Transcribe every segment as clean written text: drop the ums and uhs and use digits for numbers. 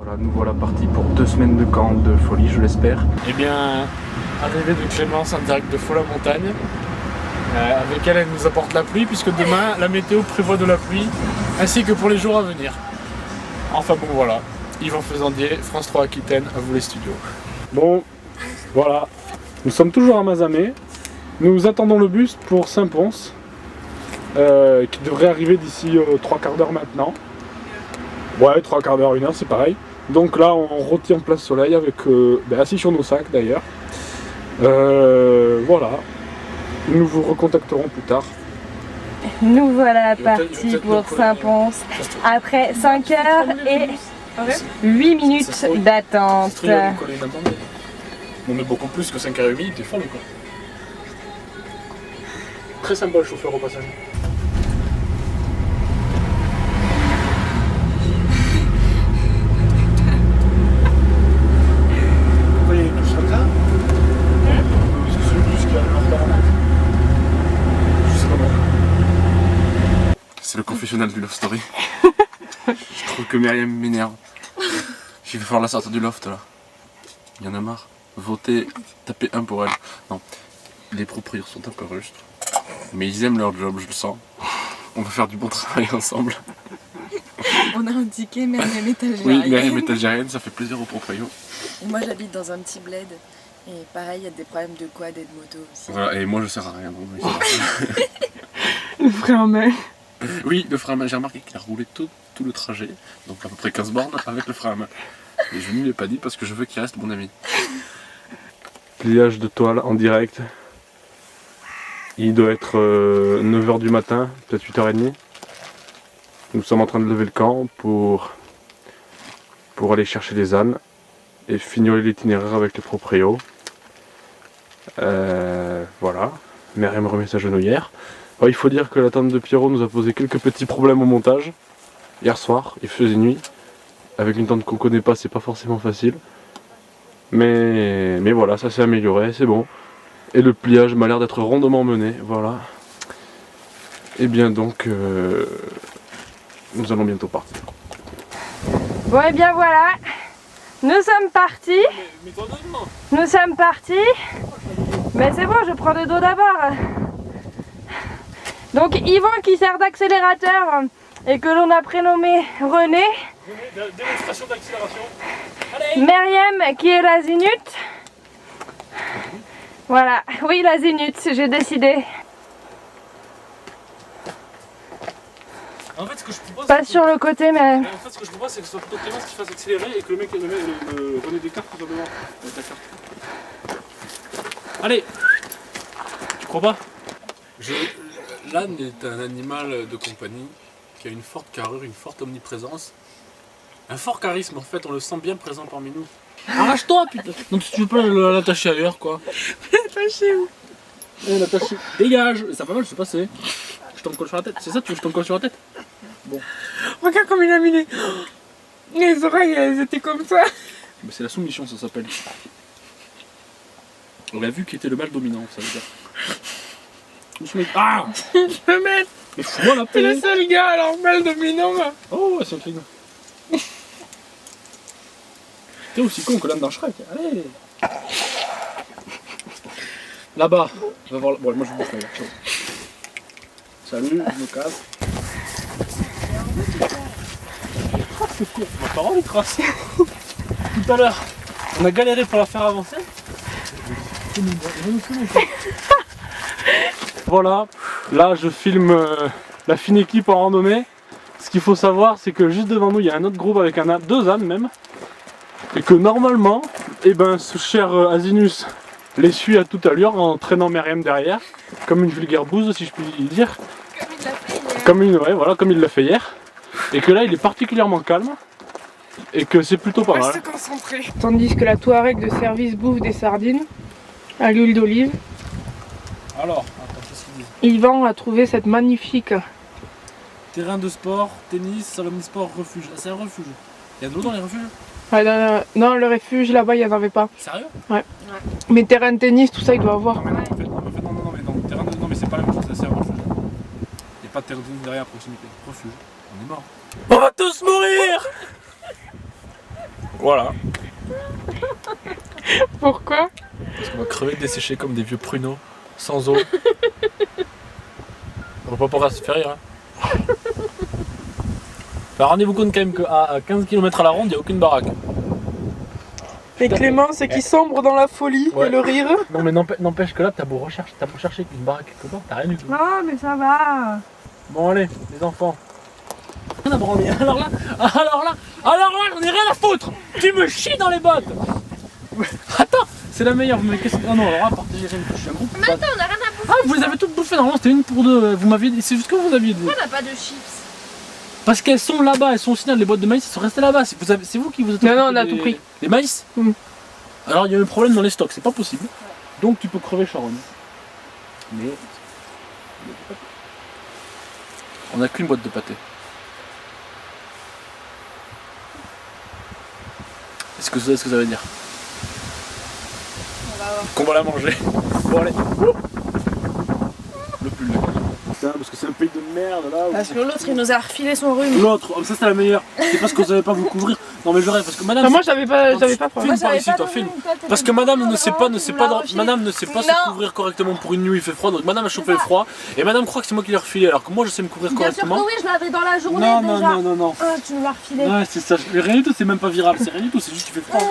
Voilà, nous voilà partis pour 2 semaines de camp de folie, je l'espère. Eh bien, arrivée de Clémence en direct de Faux-la-Montagne, avec elle, elle nous apporte la pluie, puisque demain, la météo prévoit de la pluie, ainsi que pour les jours à venir. Enfin bon, voilà. Yvan Faisandier, France 3 Aquitaine, à vous les studios. Bon, voilà, nous sommes toujours à Mazamet. Nous attendons le bus pour Saint-Pons, qui devrait arriver d'ici 3/4 d'heure maintenant. Ouais, 3/4 d'heure, 1 heure, c'est pareil. Donc là, on rôtit en place soleil, avec assis sur nos sacs d'ailleurs. Voilà, nous vous recontacterons plus tard. Nous voilà partis pour Saint-Pons après 5 heures et 8 minutes d'attente. On met beaucoup plus que 5h30, t'es folle quoi. Très sympa le chauffeur au passage. C'est le confessionnal du Love Story. Je trouve que Myriam m'énerve. Je vais falloir la sortir du loft là. Il y en a marre. Votez, tapez 1 pour elle. Non, les propriétaires sont un peu rustres. Mais ils aiment leur job, je le sens. On va faire du bon travail ensemble. On a indiqué Myriam est algérienne. Oui, Myriam est algérienne, ça fait plaisir aux proprios. Et moi j'habite dans un petit bled. Et pareil, il y a des problèmes de quad et de moto aussi. Voilà, et moi je sers à rien. Donc, Le frein à main. oui, le frein à main, j'ai remarqué qu'il a roulé tout le trajet, donc à peu près 15 bornes avec le frein à main. Et je ne lui ai pas dit parce que je veux qu'il reste mon ami. Pliage de toile en direct. Il doit être 9h du matin, peut-être 8h30. Nous sommes en train de lever le camp pour aller chercher les ânes et fignoler l'itinéraire avec les proprios. Voilà, Myriam remet sa genouillère. Alors, il faut dire que la tente de Pierrot nous a posé quelques petits problèmes au montage. Hier soir, il faisait nuit. Avec une tente qu'on connaît pas, c'est pas forcément facile. Mais voilà, ça s'est amélioré, c'est bon. Et le pliage m'a l'air d'être rondement mené, voilà. Et bien donc, nous allons bientôt partir. Bon et bien voilà, nous sommes partis. Nous sommes partis. Mais c'est bon, je prends le dos d'abord. Donc Yvan qui sert d'accélérateur et que l'on a prénommé René. Démonstration d'accélération. Myriam qui est la zénith. Voilà, oui la zénith, j'ai décidé. En fait, ce que je propose, Pas sur le côté mais... En fait, ce que je propose, c'est que ce soit plutôt Clémence qui fasse accélérer et que le mec René Descartes tout simplement avec la carte. Allez. Tu crois pas? L'âne est un animal de compagnie qui a une forte carrure, une forte omniprésence. Un fort charisme en fait, on le sent bien présent parmi nous. Arrache-toi putain. Donc si tu veux pas l'attacher ailleurs quoi. L'attacher où? L'attacher. Dégage. Ça va mal, je sais pas c'est. Je t'en colle sur la tête. C'est ça, tu veux que je t'en colle sur la tête? Bon. Regarde comme il a mis les oreilles, elles étaient comme ça. Mais c'est la soumission, ça s'appelle. On a vu qui était le mâle dominant, ça veut dire. Ah. Je peux mettre. Mais fous-moi la C'est paix. le seul gars alors mal dominant. Oh ouais, c'est un crime. T'es aussi con que l'âne d'un Shrek. Allez. Là-bas. On va voir. Bon, moi je vous bouffe là. Ciao. Salut, je me casse. Oh, c'est court. Ma parole est crasse. Tout à l'heure, on a galéré pour la faire avancer. Voilà, là je filme la fine équipe en randonnée. Ce qu'il faut savoir, c'est que juste devant nous il y a un autre groupe avec deux ânes même. Et que normalement, ce cher Asinus les suit à toute allure en traînant Myriam derrière, comme une vulgaire bouse si je puis dire. Comme il l'a fait hier. Et que là il est particulièrement calme. Et que c'est plutôt pas mal. Reste concentré. Tandis que la Touareg de service bouffe des sardines à l'huile d'olive. Alors, attends, qu'est-ce qu'ils disent? Yvan a trouvé cette magnifique... Terrain de sport, tennis, salon de sport, refuge. Ah, c'est un refuge. Il y a de l'eau dans les refuges? Ouais, non, le refuge là-bas il n'y en avait pas. Sérieux? Ouais. Mais terrain de tennis, tout ça il doit avoir. Non mais non, en fait, non mais c'est pas la même chose, c'est un refuge. Il n'y a pas de terrain de tennis derrière à proximité. Refuge. On est mort. On va tous mourir. Voilà. Pourquoi? Parce qu'on va crever desséchés comme des vieux pruneaux, sans eau. On va pas pouvoir se faire rire. Hein. Enfin, rendez-vous compte quand même qu'à 15 km à la ronde, il n'y a aucune baraque. Et Clément, c'est qui sombre dans la folie Ouais. et le rire. Non mais n'empêche que là, t'as beau chercher une baraque quelque part, t'as rien du tout. Non, mais ça va. Bon allez, les enfants. Rien à branler. Alors là, j'en ai rien à foutre. Tu me chies dans les bottes. Attends, c'est la meilleure. Mais qu'est-ce que... Oh non, alors là, partagez rien. Je suis un groupe. Mais attends, on a rien à bouffer. Ah, vous les avez toutes bouffées. Normalement, c'était une pour deux. Vous m'aviez dit. C'est juste que vous aviez dit. Pourquoi on n'a pas de chips? Parce qu'elles sont là-bas. Elles sont au final. Les boîtes de maïs, elles sont restées là-bas. C'est vous qui vous êtes. Non, non, occupé on a des- tout pris. Les maïs. Alors il y a un problème dans les stocks. C'est pas possible. Donc tu peux crever Sharon. Mais. On a qu'une boîte de pâté. Est-ce que ça veut dire On va voir. qu'on va la manger? Bon allez. Le pull. Putain, parce que c'est un pays de merde là. Parce que l'autre, il nous a refilé son rhume. L'autre, oh, ça c'était la meilleure. C'est parce que vous savez pas vous couvrir. Non mais je rêve parce que madame. Enfin, moi, j'avais pas froid. Filme par ici, toi, filme. Parce que madame ne sait pas, madame ne sait pas Non. se couvrir correctement pour une nuit, il fait froid, donc madame a chopé le froid, et madame croit que c'est moi qui l'ai refilé, alors que moi je sais me couvrir Bien sûr que correctement. oui, je l'avais dans la journée Non, déjà. non, non, non, non. Ah, tu nous l'as refilé. Ouais, c'est ça, rien du tout, c'est même pas virable, c'est rien du tout, c'est juste qu'il fait froid.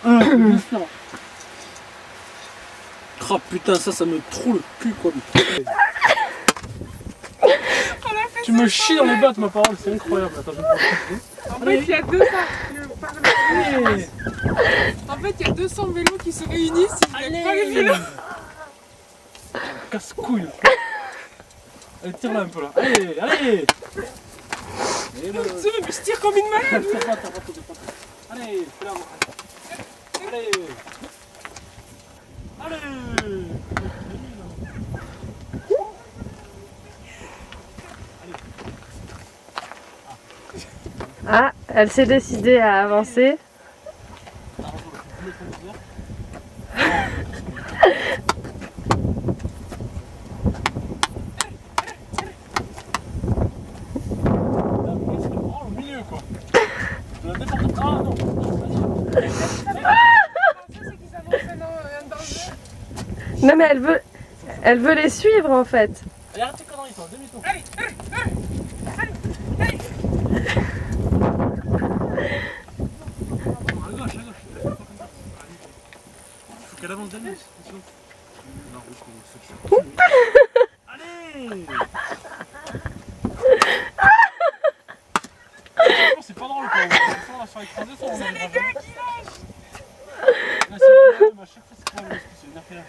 Oh. Bien sûr. Oh putain, ça me trouve le cul quoi. Tu me chies dans les bottes, ma parole, c'est incroyable. Attends, je vais me En fait, il y a 200. Allez, En fait, il y a 200 vélos qui se réunissent. Ils n'aiment pas les vélos. casse-couille. Allez, tire-la un peu là. Allez, allez. Et le... Mais je tire comme une malade. Tire pas, tire pas. Allez, fais-la. Allez. Allez. Ah, elle s'est décidée à avancer. Au milieu quoi. De la déporter. Ah non. Non mais elle veut les suivre en fait. Allez, arrête tes conneries toi, demi-tour. À gauche, à gauche. Il faut qu'elle avance d'elle, sinon. Non, oui, allez. C'est pas drôle quoi, on va se faire écraser ça, on arrivera jamais. Là, c'est le problème, à chaque fois c'est pas le risque, c'est une affaire.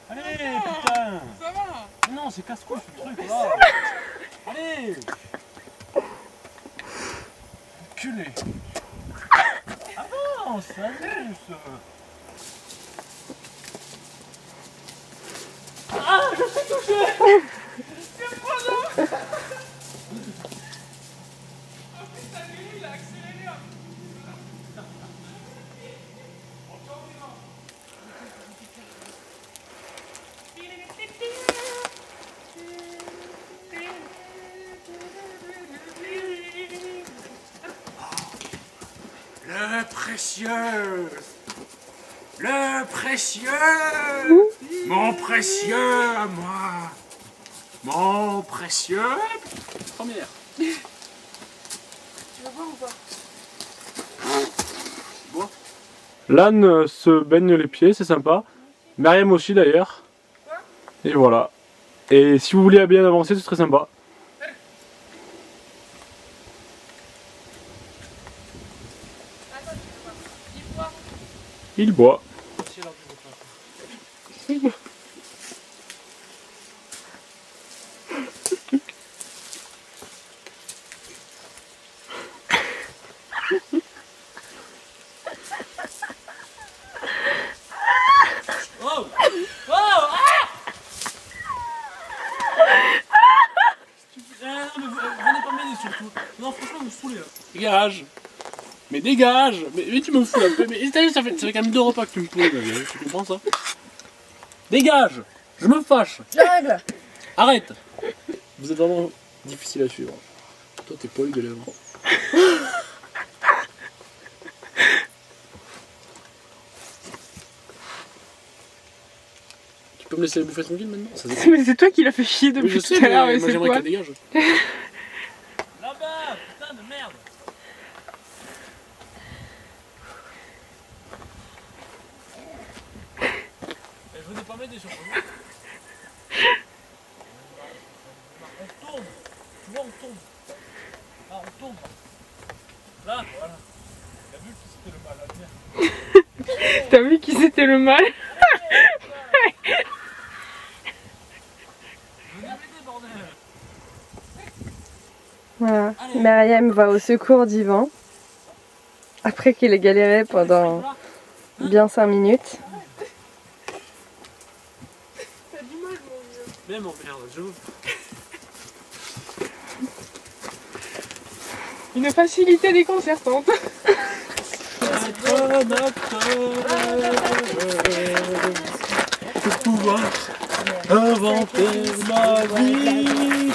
Allez, putain. Ça va. Non, c'est casse-couille ce truc là. Allez. Culé. Avance, avance. Ah, je suis touché. Le précieux, le précieux, mon précieux à moi, mon précieux. Première. Tu veux boire ou pas? L'âne se baigne les pieds, c'est sympa. Myriam aussi d'ailleurs. Et voilà. Et si vous voulez bien avancer, ce serait sympa. Il boit. Oh! Oh! Ah! Venez pas m'aider surtout. Non, franchement, vous me saoulez là. Dégage! Mais dégage! Mais tu me fous là. Mais ça fait quand même 2 repas que tu me pourris, ma vieille. Tu comprends ça? Dégage! Je me fâche! J'arrive. Arrête! Vous êtes vraiment difficile à suivre. Toi, t'es poilu de lèvres. me laisser bouffer tranquille maintenant? Ça Mais c'est toi qui l'as fait chier Oui, depuis je tout sais, à l'heure, mais mais moi c'est j'aimerais quoi? qu'elle dégage. Là-bas, putain de merde! Elle venait pas m'aider sur moi. On tourne! Tu vois, on tourne! Là, on tourne! Là, voilà! T'as vu qui c'était le mal à venir? T'as vu qui c'était le mal? Voilà. Myriam va au secours d'Yvan. Après qu'il ait galéré pendant bien 5 minutes. Mais mon merde, je vous. Une facilité déconcertante. Pour pouvoir inventer ma vie.